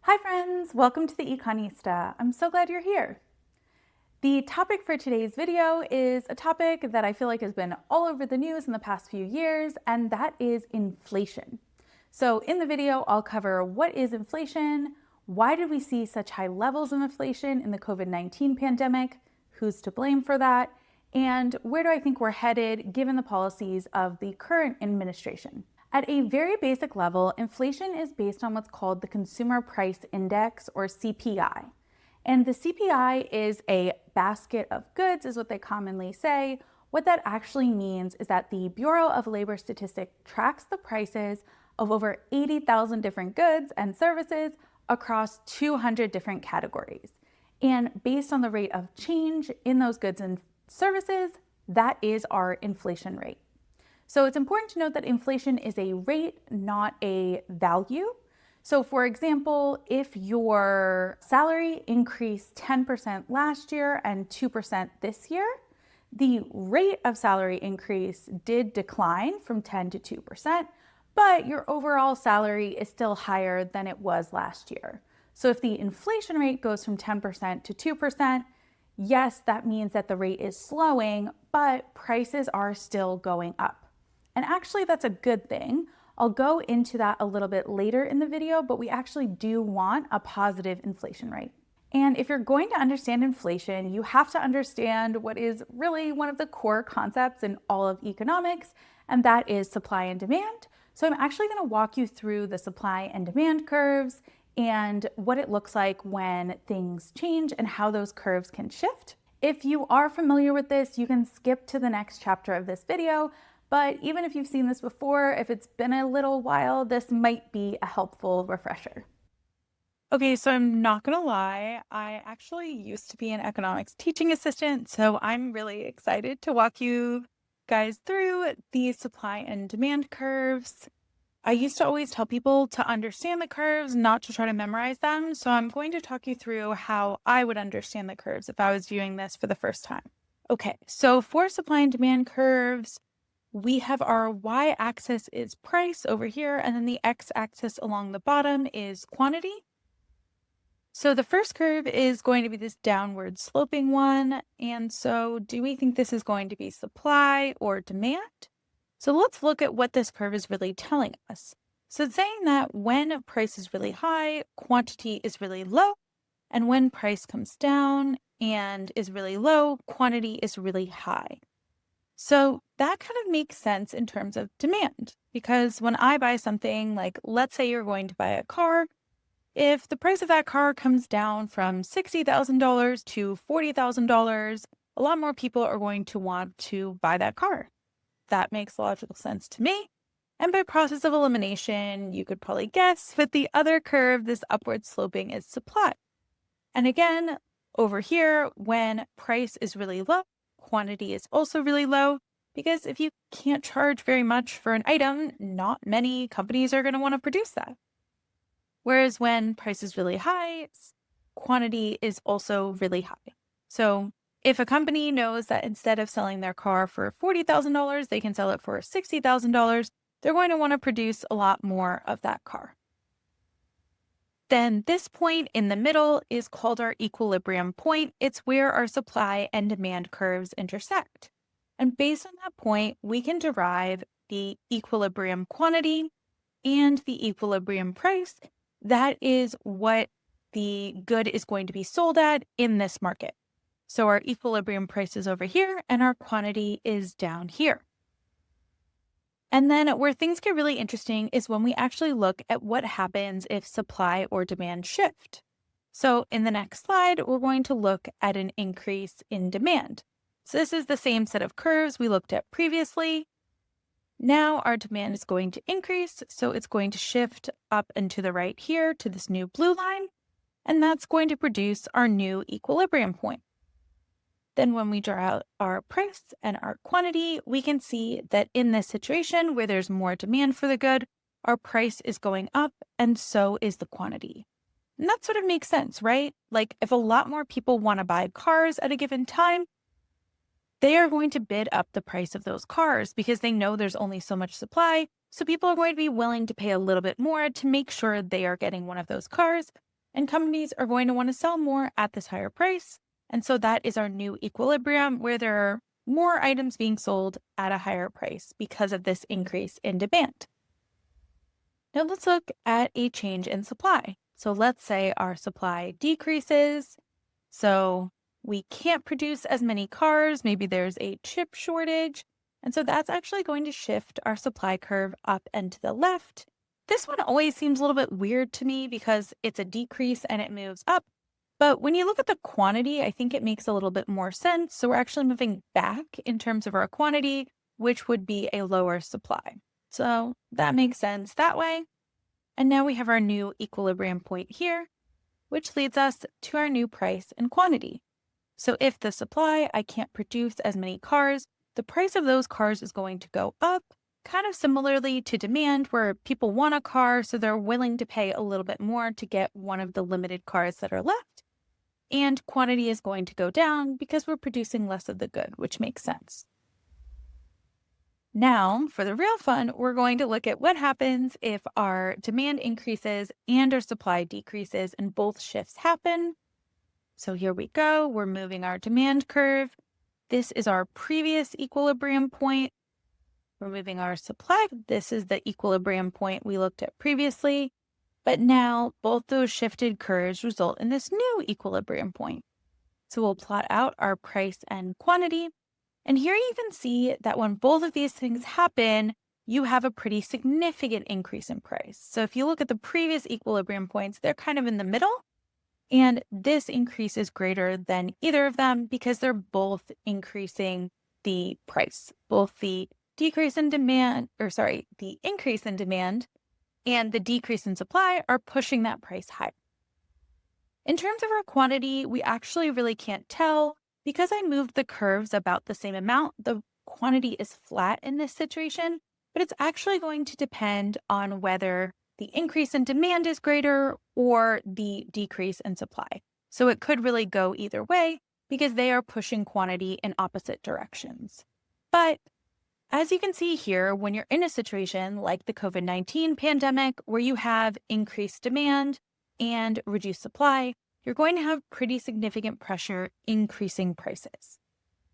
Hi friends, welcome to the Econista. I'm so glad you're here. The topic for today's video is a topic that I feel like has been all over the news in the past few years, and that is inflation. So in the video, I'll cover what is inflation, why did we see such high levels of inflation in the COVID-19 pandemic, who's to blame for that, and where do I think we're headed given the policies of the current administration. At a very basic level, inflation is based on what's called the Consumer Price Index, or CPI. And the CPI is a basket of goods, is what they commonly say. What that actually means is that the Bureau of Labor Statistics tracks the prices of over 80,000 different goods and services across 200 different categories. And based on the rate of change in those goods and services, that is our inflation rate. So it's important to note that inflation is a rate, not a value. So for example, if your salary increased 10% last year and 2% this year, the rate of salary increase did decline from 10 to 2%, but your overall salary is still higher than it was last year. So if the inflation rate goes from 10% to 2%, yes, that means that the rate is slowing, but prices are still going up. And actually, that's a good thing. I'll go into that a little bit later in the video, but we actually do want a positive inflation rate. And if you're going to understand inflation, you have to understand what is really one of the core concepts in all of economics, and that is supply and demand. So I'm actually going to walk you through the supply and demand curves and what it looks like when things change and how those curves can shift. If you are familiar with this, you can skip to the next chapter of this video. But even if you've seen this before, if it's been a little while, this might be a helpful refresher. Okay, so I'm not gonna lie, I actually used to be an economics teaching assistant, so I'm really excited to walk you guys through the supply and demand curves. I used to always tell people to understand the curves, not to try to memorize them, so I'm going to talk you through how I would understand the curves if I was viewing this for the first time. Okay, so for supply and demand curves, we have our y-axis is price over here, and then the x-axis along the bottom is quantity. So the first curve is going to be this downward sloping one. And so do we think this is going to be supply or demand? So let's look at what this curve is really telling us. So it's saying that when price is really high, quantity is really low. And when price comes down and is really low, quantity is really high. So that kind of makes sense in terms of demand, because when I buy something, like let's say you're going to buy a car, if the price of that car comes down from $60,000 to $40,000, a lot more people are going to want to buy that car. That makes logical sense to me. And by process of elimination, you could probably guess, but the other curve, this upward sloping, is supply. And again, over here, when price is really low, quantity is also really low, because if you can't charge very much for an item, not many companies are going to want to produce that. Whereas when price is really high, quantity is also really high. So if a company knows that instead of selling their car for $40,000, they can sell it for $60,000, they're going to want to produce a lot more of that car. Then this point in the middle is called our equilibrium point. It's where our supply and demand curves intersect. And based on that point, we can derive the equilibrium quantity and the equilibrium price. That is what the good is going to be sold at in this market. So our equilibrium price is over here and our quantity is down here. And then where things get really interesting is when we actually look at what happens if supply or demand shift. So in the next slide, we're going to look at an increase in demand. So this is the same set of curves we looked at previously. Now our demand is going to increase, so it's going to shift up and to the right here to this new blue line, and that's going to produce our new equilibrium point. Then when we draw out our price and our quantity, we can see that in this situation where there's more demand for the good, our price is going up and so is the quantity. And that sort of makes sense, right? Like if a lot more people want to buy cars at a given time, they are going to bid up the price of those cars because they know there's only so much supply. So people are going to be willing to pay a little bit more to make sure they are getting one of those cars. and companies are going to want to sell more at this higher price. And so that is our new equilibrium where there are more items being sold at a higher price because of this increase in demand. Now let's look at a change in supply. So let's say our supply decreases. So we can't produce as many cars. Maybe there's a chip shortage. And so that's actually going to shift our supply curve up and to the left. This one always seems a little bit weird to me because it's a decrease and it moves up. But when you look at the quantity, I think it makes a little bit more sense. So we're actually moving back in terms of our quantity, which would be a lower supply. So that makes sense that way. And now we have our new equilibrium point here, which leads us to our new price and quantity. So if the supply, I can't produce as many cars, the price of those cars is going to go up, kind of similarly to demand, where people want a car, so they're willing to pay a little bit more to get one of the limited cars that are left. And quantity is going to go down because we're producing less of the good, which makes sense. Now, for the real fun, we're going to look at what happens if our demand increases and our supply decreases and both shifts happen. So here we go. We're moving our demand curve. This is our previous equilibrium point. We're moving our supply. This is the equilibrium point we looked at previously. But now both those shifted curves result in this new equilibrium point. So we'll plot out our price and quantity. And here you can see that when both of these things happen, you have a pretty significant increase in price. So if you look at the previous equilibrium points, they're kind of in the middle. And this increase is greater than either of them because they're both increasing the price. Both the increase in demand and the decrease in supply are pushing that price higher. In terms of our quantity, we actually really can't tell. Because I moved the curves about the same amount, the quantity is flat in this situation, but it's actually going to depend on whether the increase in demand is greater or the decrease in supply. So it could really go either way because they are pushing quantity in opposite directions. But as you can see here, when you're in a situation like the COVID-19 pandemic where you have increased demand and reduced supply, you're going to have pretty significant pressure increasing prices.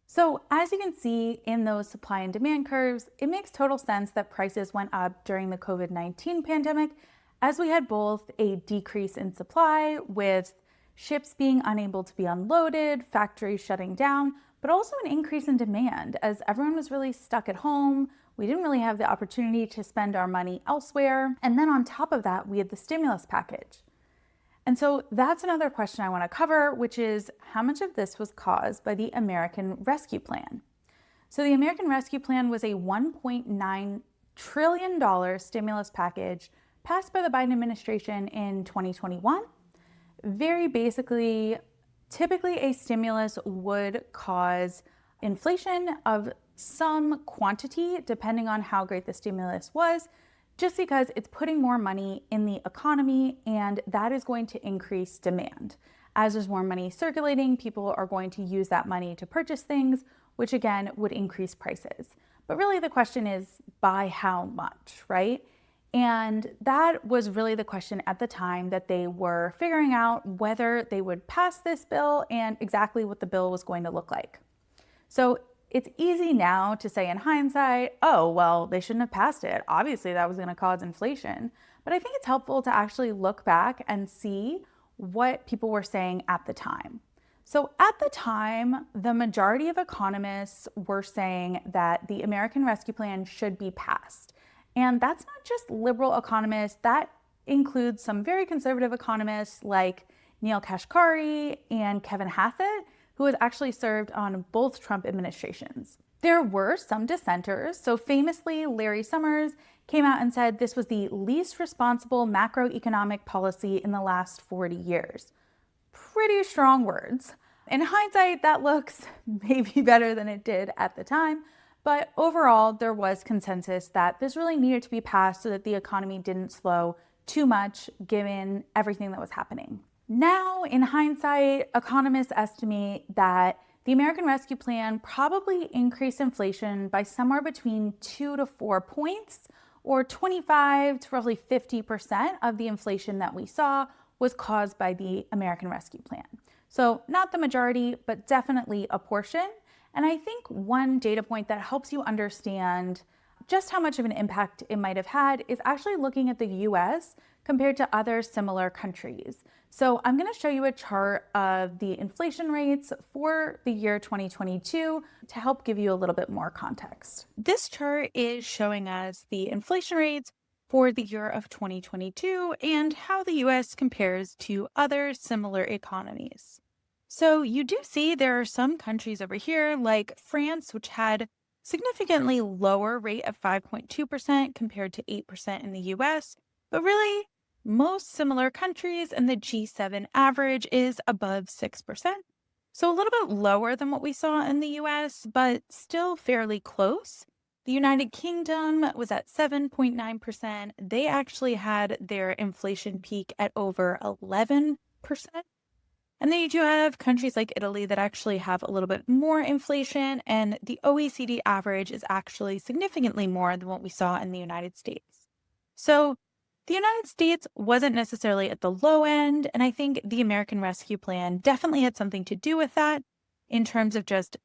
So as you can see in those supply and demand curves, it makes total sense that prices went up during the COVID-19 pandemic as we had both a decrease in supply with ships being unable to be unloaded, factories shutting down, but also an increase in demand as everyone was really stuck at home. We didn't really have the opportunity to spend our money elsewhere. And then on top of that, we had the stimulus package. And so that's another question I want to cover, which is how much of this was caused by the American Rescue Plan? So the American Rescue Plan was a $1.9 trillion stimulus package passed by the Biden administration in 2021. Very basically, typically a stimulus would cause inflation of some quantity depending on how great the stimulus was, just because it's putting more money in the economy and that is going to increase demand. As there's more money circulating, people are going to use that money to purchase things, which again would increase prices. But really the question is by how much, right? And that was really the question at the time that they were figuring out whether they would pass this bill and exactly what the bill was going to look like. So it's easy now to say in hindsight, oh, well, they shouldn't have passed it. Obviously, that was going to cause inflation. But I think it's helpful to actually look back and see what people were saying at the time. So at the time, the majority of economists were saying that the American Rescue Plan should be passed. And that's not just liberal economists. That includes some very conservative economists like Neil Kashkari and Kevin Hassett, who has actually served on both Trump administrations. There were some dissenters. So famously, Larry Summers came out and said this was the least responsible macroeconomic policy in the last 40 years. Pretty strong words. In hindsight, that looks maybe better than it did at the time. But overall, there was consensus that this really needed to be passed so that the economy didn't slow too much given everything that was happening. Now, in hindsight, economists estimate that the American Rescue Plan probably increased inflation by somewhere between 2 to 4 points, or 25 to roughly 50% of the inflation that we saw was caused by the American Rescue Plan. So not the majority, but definitely a portion. And I think one data point that helps you understand just how much of an impact it might have had is actually looking at the US compared to other similar countries. So I'm going to show you a chart of the inflation rates for the year 2022 to help give you a little bit more context. This chart is showing us the inflation rates for the year of 2022 and how the US compares to other similar economies. So you do see there are some countries over here like France, which had significantly lower rate of 5.2% compared to 8% in the US, but really most similar countries and the G7 average is above 6%. So a little bit lower than what we saw in the US, but still fairly close. The United Kingdom was at 7.9%. They actually had their inflation peak at over 11%. And then you do have countries like Italy that actually have a little bit more inflation, and the OECD average is actually significantly more than what we saw in the United States. So the United States wasn't necessarily at the low end, and I think the American Rescue Plan definitely had something to do with that in terms of just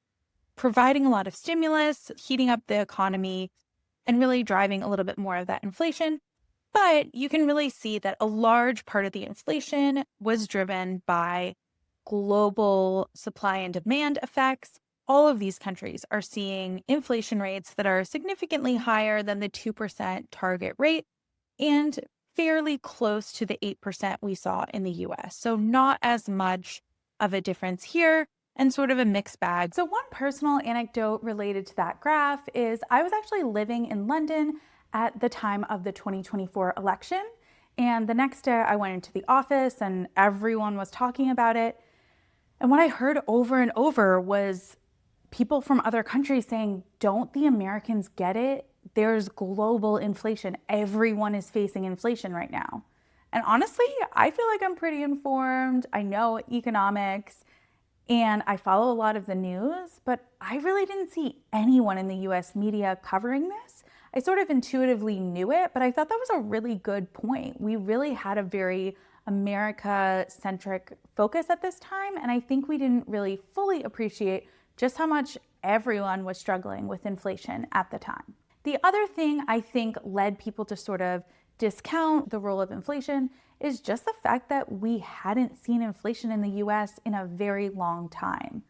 providing a lot of stimulus, heating up the economy, and really driving a little bit more of that inflation. But you can really see that a large part of the inflation was driven by global supply and demand effects. All of these countries are seeing inflation rates that are significantly higher than the 2% target rate and fairly close to the 8% we saw in the US. So not as much of a difference here and sort of a mixed bag. So one personal anecdote related to that graph is I was actually living in London at the time of the 2024 election. And the next day I went into the office and everyone was talking about it. And what I heard over and over was people from other countries saying, don't the Americans get it? There's global inflation. Everyone is facing inflation right now. And honestly, I feel like I'm pretty informed. I know economics and I follow a lot of the news, but I really didn't see anyone in the US media covering this. I sort of intuitively knew it, but I thought that was a really good point. We really had a very America-centric focus at this time, and I think we didn't really fully appreciate just how much everyone was struggling with inflation at the time. The other thing I think led people to sort of discount the role of inflation is just the fact that we hadn't seen inflation in the US in a very long time.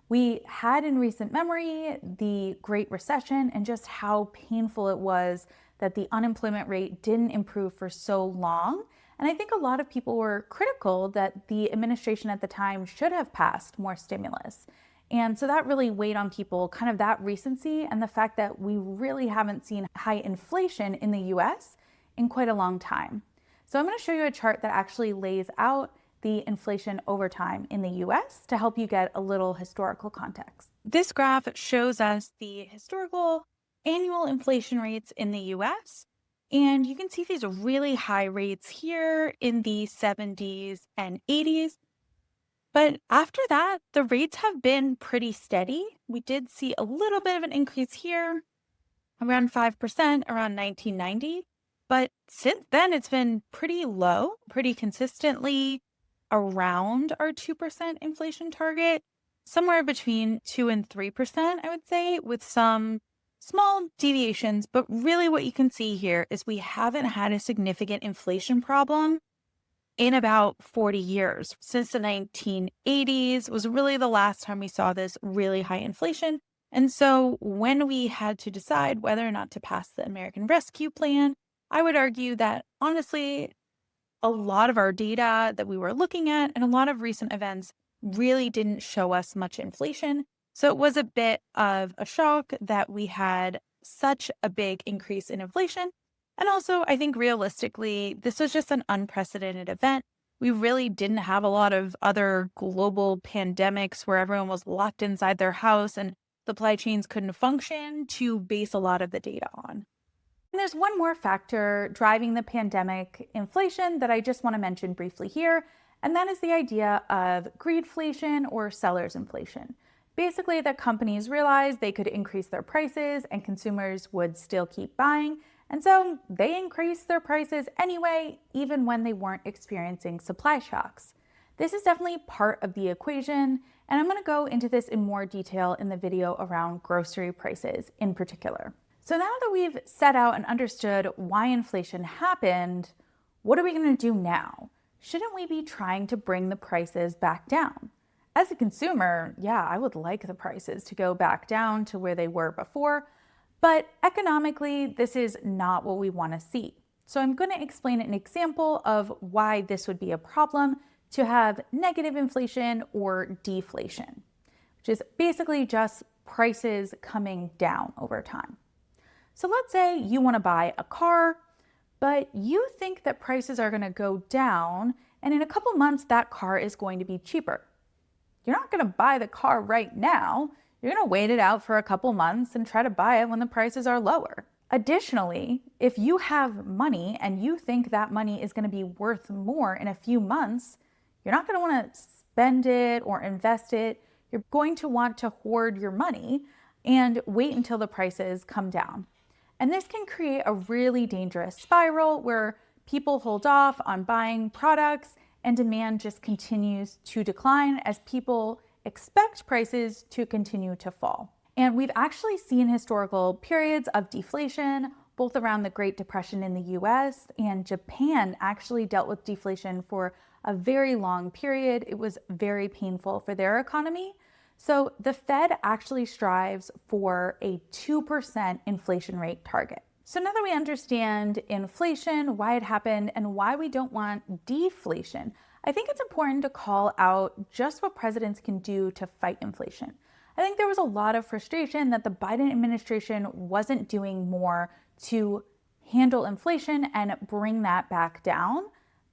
We had in recent memory the Great Recession and just how painful it was that the unemployment rate didn't improve for so long. And I think a lot of people were critical that the administration at the time should have passed more stimulus. And so that really weighed on people, kind of that recency and the fact that we really haven't seen high inflation in the US in quite a long time. So I'm going to show you a chart that actually lays out the inflation over time in the US to help you get a little historical context. This graph shows us the historical annual inflation rates in the US. And you can see these really high rates here in the 70s and 80s. But after that, the rates have been pretty steady. We did see a little bit of an increase here, around 5% around 1990. But since then, it's been pretty low, pretty consistently around our 2% inflation target, somewhere between 2 and 3%, I would say, with some small deviations. But really what you can see here is we haven't had a significant inflation problem in about 40 years. Since the 1980s was really the last time we saw this really high inflation. And so when we had to decide whether or not to pass the American Rescue Plan, I would argue that honestly, a lot of our data that we were looking at and a lot of recent events really didn't show us much inflation. So it was a bit of a shock that we had such a big increase in inflation. And also, I think realistically, this was just an unprecedented event. We really didn't have a lot of other global pandemics where everyone was locked inside their house and supply chains couldn't function to base a lot of the data on. And there's one more factor driving the pandemic inflation that I just want to mention briefly here, and that is the idea of greedflation or seller's inflation. Basically, that companies realized they could increase their prices and consumers would still keep buying, And so they increased their prices anyway, even when they weren't experiencing supply shocks. This is definitely part of the equation, and I'm going to go into this in more detail in the video around grocery prices in particular. So now that we've set out and understood why inflation happened, what are we going to do now? Shouldn't we be trying to bring the prices back down? As a consumer, yeah, I would like the prices to go back down to where they were before, but economically, this is not what we want to see. So I'm going to explain an example of why this would be a problem to have negative inflation or deflation, which is basically just prices coming down over time. So let's say you want to buy a car, but you think that prices are going to go down, and in a couple months, that car is going to be cheaper. You're not going to buy the car right now. You're going to wait it out for a couple months and try to buy it when the prices are lower. Additionally, if you have money and you think that money is going to be worth more in a few months, you're not going to want to spend it or invest it. You're going to want to hoard your money and wait until the prices come down. And this can create a really dangerous spiral where people hold off on buying products and demand just continues to decline as people expect prices to continue to fall. And we've actually seen historical periods of deflation, both around the Great Depression in the US, and Japan actually dealt with deflation for a very long period. It was very painful for their economy. So the Fed actually strives for a 2% inflation rate target. So now that we understand inflation, why it happened, and why we don't want deflation, I think it's important to call out just what presidents can do to fight inflation. I think there was a lot of frustration that the Biden administration wasn't doing more to handle inflation and bring that back down.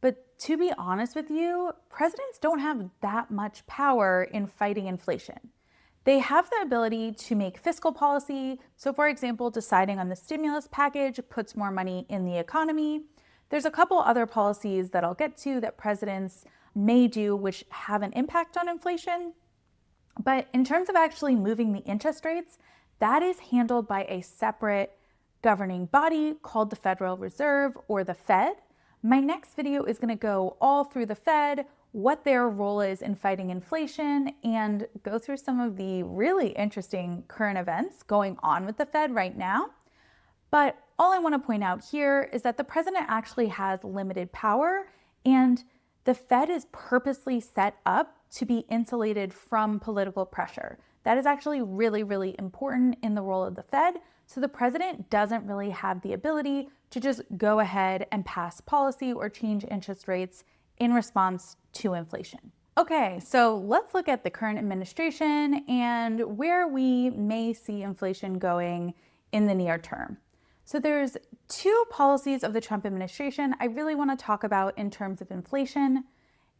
But to be honest with you, presidents don't have that much power in fighting inflation. They have the ability to make fiscal policy. So for example, deciding on the stimulus package puts more money in the economy. There's a couple other policies that I'll get to that presidents may do which have an impact on inflation. But in terms of actually moving the interest rates, that is handled by a separate governing body called the Federal Reserve, or the Fed. My next video is going to go all through the Fed, what their role is in fighting inflation, and go through some of the really interesting current events going on with the Fed right now. But all I want to point out here is that the president actually has limited power, and the Fed is purposely set up to be insulated from political pressure. That is actually really, really important in the role of the Fed. So the president doesn't really have the ability to just go ahead and pass policy or change interest rates in response to inflation. Okay, so let's look at the current administration and where we may see inflation going in the near term. So there's two policies of the Trump administration I really want to talk about in terms of inflation.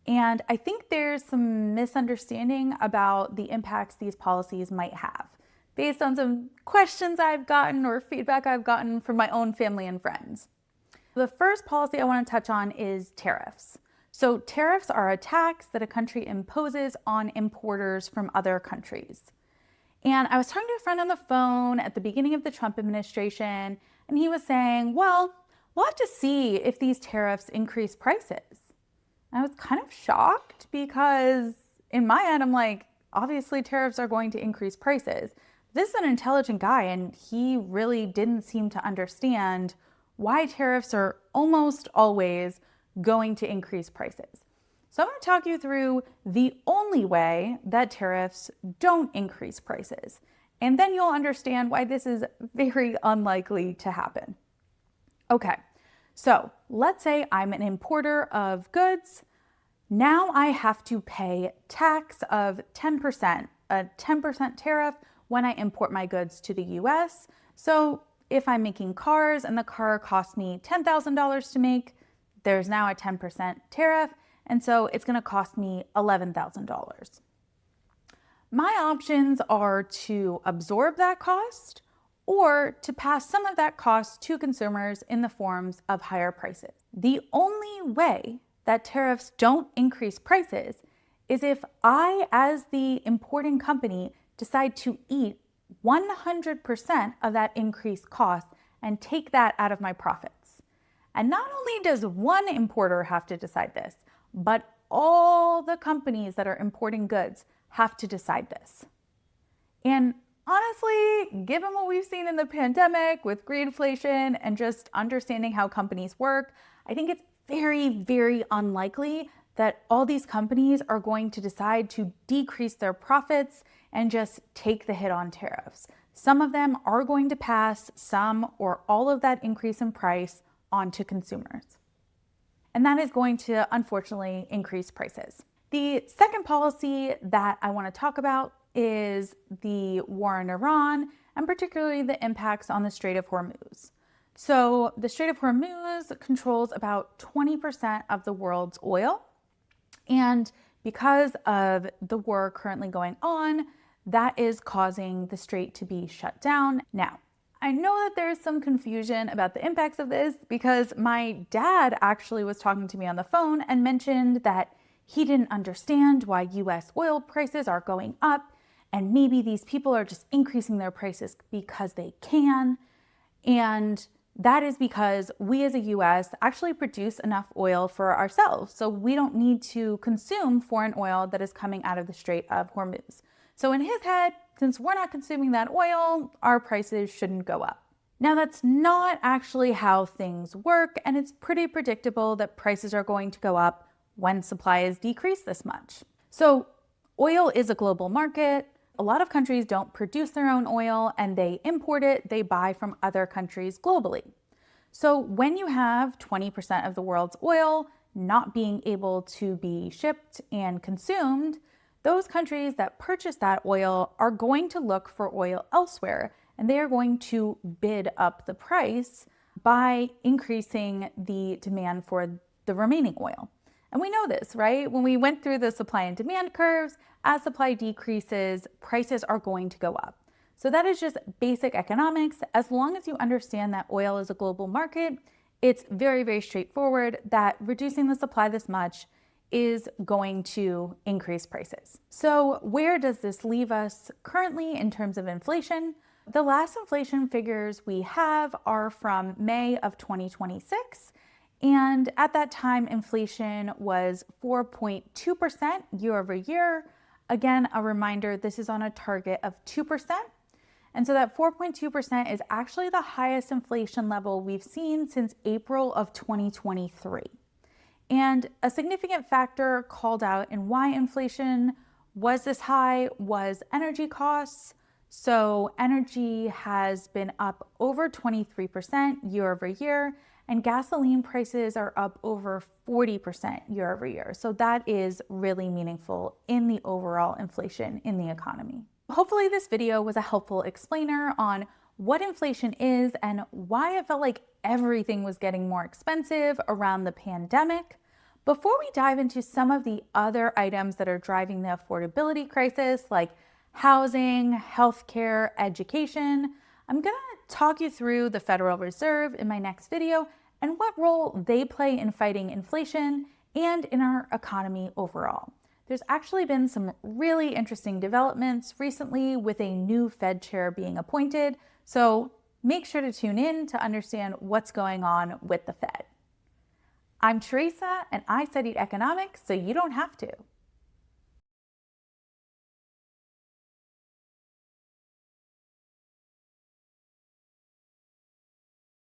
And I think there's some misunderstanding about the impacts these policies might have, based on some questions I've gotten or feedback I've gotten from my own family and friends. The first policy I want to touch on is tariffs. So tariffs are a tax that a country imposes on importers from other countries. And I was talking to a friend on the phone at the beginning of the Trump administration, and he was saying, well, we'll have to see if these tariffs increase prices. I was kind of shocked because in my head, I'm like, obviously tariffs are going to increase prices. This is an intelligent guy, and he really didn't seem to understand why tariffs are almost always going to increase prices. So I'm going to talk you through the only way that tariffs don't increase prices, and then you'll understand why this is very unlikely to happen. Okay, so let's say I'm an importer of goods. Now I have to pay tax of 10%, a 10% tariff when I import my goods to the US. So if I'm making cars and the car cost me $10,000 to make, there's now a 10% tariff, and so it's going to cost me $11,000. My options are to absorb that cost or to pass some of that cost to consumers in the forms of higher prices. The only way that tariffs don't increase prices is if I, as the importing company, decide to eat 100% of that increased cost and take that out of my profits. And not only does one importer have to decide this, but all the companies that are importing goods have to decide this. And honestly, given what we've seen in the pandemic with greedflation and just understanding how companies work, I think it's very, very unlikely that all these companies are going to decide to decrease their profits and just take the hit on tariffs. Some of them are going to pass some or all of that increase in price onto consumers. And that is going to, unfortunately, increase prices. The second policy that I want to talk about is the war in Iran, and particularly the impacts on the Strait of Hormuz. So the Strait of Hormuz controls about 20% of the world's oil. And because of the war currently going on, that is causing the strait to be shut down. Now, I know that there's some confusion about the impacts of this because my dad actually was talking to me on the phone and mentioned that he didn't understand why US oil prices are going up, and maybe these people are just increasing their prices because they can. And that is because we as a US actually produce enough oil for ourselves. So we don't need to consume foreign oil that is coming out of the Strait of Hormuz. So in his head, since we're not consuming that oil, our prices shouldn't go up. Now that's not actually how things work, and it's pretty predictable that prices are going to go up when supply is decreased this much. So oil is a global market. A lot of countries don't produce their own oil and they import it, they buy from other countries globally. So when you have 20% of the world's oil not being able to be shipped and consumed, those countries that purchase that oil are going to look for oil elsewhere, and they are going to bid up the price by increasing the demand for the remaining oil. And we know this, right? When we went through the supply and demand curves, as supply decreases, prices are going to go up. So that is just basic economics. As long as you understand that oil is a global market, it's very, very straightforward that reducing the supply this much is going to increase prices. So where does this leave us currently in terms of inflation? The last inflation figures we have are from May of 2026. And at that time, inflation was 4.2% year over year. Again, a reminder, this is on a target of 2%. And so that 4.2% is actually the highest inflation level we've seen since April of 2023. And a significant factor called out in why inflation was this high was energy costs. So energy has been up over 23% year over year, and gasoline prices are up over 40% year over year. So that is really meaningful in the overall inflation in the economy. Hopefully this video was a helpful explainer on what inflation is and why it felt like everything was getting more expensive around the pandemic. Before we dive into some of the other items that are driving the affordability crisis, like housing, healthcare, education, I'm going to talk you through the Federal Reserve in my next video and what role they play in fighting inflation and in our economy overall. There's actually been some really interesting developments recently with a new Fed chair being appointed, so make sure to tune in to understand what's going on with the Fed. I'm Teresa, and I studied economics so you don't have to.